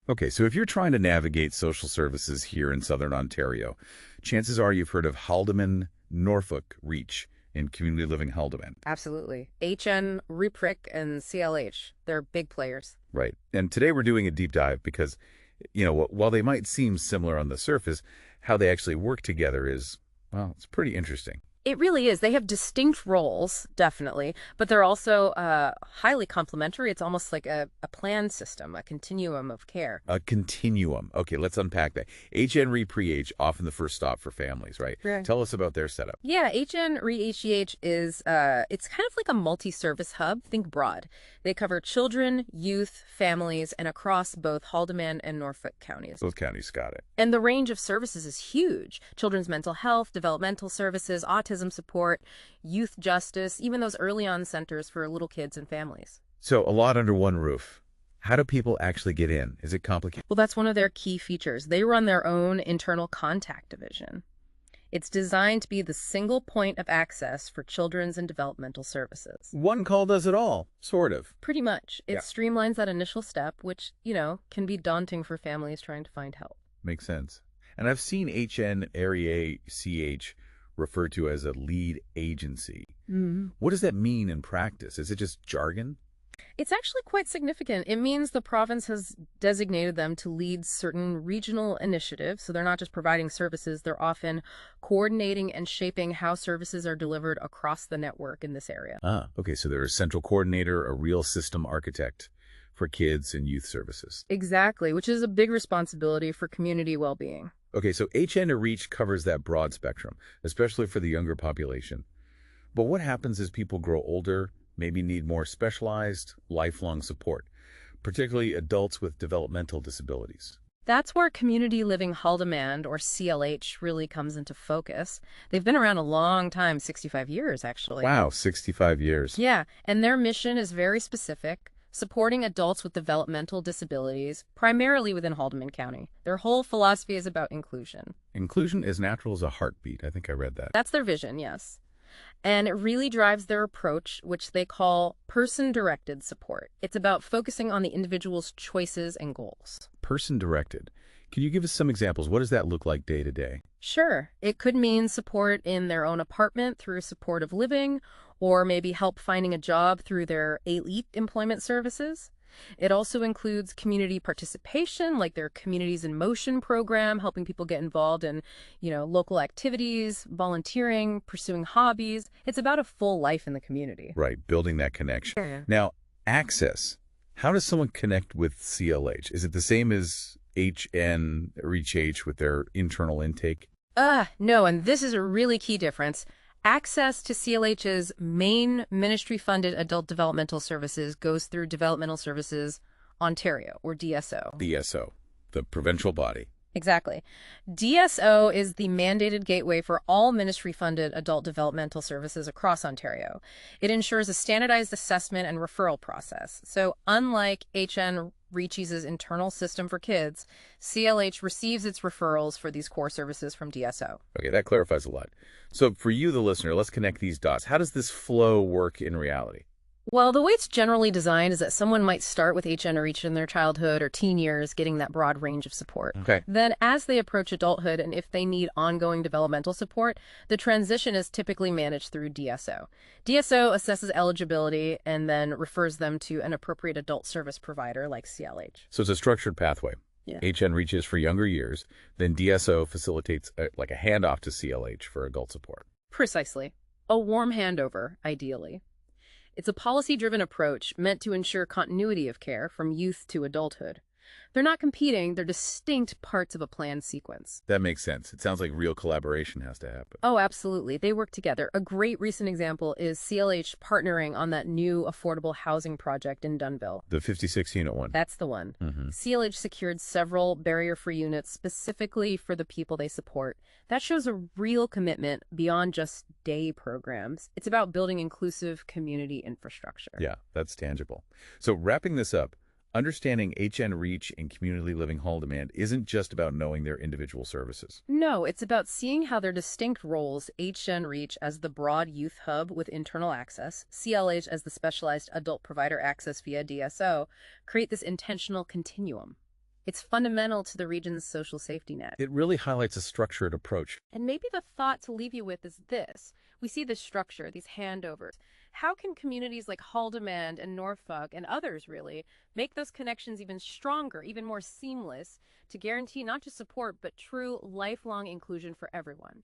Okay, so if you're trying to navigate social services here in Southern Ontario, chances are you've heard of Haldeman Norfolk Reach in Community Living Haldeman. Absolutely. HN, Reprick, and CLH. They're big players. Right. And today we're doing a deep dive because, while they might seem similar on the surface, how they actually work together is, well, it's pretty interesting. It really is. They have distinct roles, definitely, but they're also highly complementary. It's almost like a plan system, a continuum of care. A continuum. Okay, let's unpack that. HN Re-Pre-Age, often the first stop for families, right? Right. Tell us about their setup. Yeah, HN Re-HEH is, it's kind of like a multi-service hub. Think broad. They cover children, youth, families, and across both Haldeman and Norfolk counties. Both counties got it. And the range of services is huge. Children's mental health, developmental services, autism support, youth justice, even those early on centers for little kids and families. So a lot under one roof. How do people actually get in? Is it complicated? Well, that's one of their key features. They run their own internal contact division. It's designed to be the single point of access for children's and developmental services. One call does it all, sort of. Pretty much. It Yeah. streamlines that initial step, which, can be daunting for families trying to find help. Makes sense. And I've seen HN Area CH referred to as a lead agency. What does that mean in practice? Is it just jargon? It's actually quite significant. It means the province has designated them to lead certain regional initiatives. So they're not just providing services, they're often coordinating and shaping how services are delivered across the network in this area. Okay, so they're a central coordinator, a real system architect for kids and youth services. Exactly, which is a big responsibility for community well-being. Okay, so HN to Reach covers that broad spectrum, especially for the younger population. But what happens as people grow older, maybe need more specialized, lifelong support, particularly adults with developmental disabilities? That's where Community Living Haldeman, or CLH, really comes into focus. They've been around a long time, 65 years, actually. Wow, 65 years. Yeah, and their mission is very specific, supporting adults with developmental disabilities, primarily within Haldeman County. Their whole philosophy is about inclusion. Inclusion as natural as a heartbeat. I think I read that. That's their vision, yes. And it really drives their approach, which they call person-directed support. It's about focusing on the individual's choices and goals. Person-directed. Can you give us some examples? What does that look like day to day? Sure, it could mean support in their own apartment through supportive living, or maybe help finding a job through their elite employment services. It also includes community participation, like their Communities in Motion program, helping people get involved in, local activities, volunteering, pursuing hobbies. It's about a full life in the community. Right, building that connection. Yeah. Now, access. How does someone connect with CLH? Is it the same as HN Reach H with their internal intake? No, and this is a really key difference. Access to CLH's main ministry-funded adult developmental services goes through Developmental Services Ontario, or DSO. DSO, the provincial body. Exactly. DSO is the mandated gateway for all ministry-funded adult developmental services across Ontario. It ensures a standardized assessment and referral process. So unlike HN Reach's internal system for kids, CLH receives its referrals for these core services from DSO. Okay, that clarifies a lot. So for you, the listener, let's connect these dots. How does this flow work in reality? Well, the way it's generally designed is that someone might start with HN or Reach in their childhood or teen years, getting that broad range of support. Okay. Then as they approach adulthood and if they need ongoing developmental support, the transition is typically managed through DSO. DSO assesses eligibility and then refers them to an appropriate adult service provider like CLH. So it's a structured pathway. Yeah. HN reaches for younger years, then DSO facilitates a handoff to CLH for adult support. Precisely. A warm handover, ideally. It's a policy-driven approach meant to ensure continuity of care from youth to adulthood. They're not competing, they're distinct parts of a planned sequence. That makes sense. It sounds like real collaboration has to happen. Oh, absolutely. They work together. A great recent example is CLH partnering on that new affordable housing project in Dunnville. The 56-unit one. That's the one. CLH secured several barrier-free units specifically for the people they support. That shows a real commitment beyond just day programs. It's about building inclusive community infrastructure. Yeah, that's tangible. So wrapping this up, understanding HN Reach and Community Living Hall Demand isn't just about knowing their individual services. No, it's about seeing how their distinct roles, HN Reach as the broad youth hub with internal access, CLH as the specialized adult provider access via DSO, create this intentional continuum. It's fundamental to the region's social safety net. It really highlights a structured approach. And maybe the thought to leave you with is this. We see this structure, these handovers. How can communities like Haldeman and Norfolk and others really make those connections even stronger, even more seamless to guarantee not just support, but true lifelong inclusion for everyone?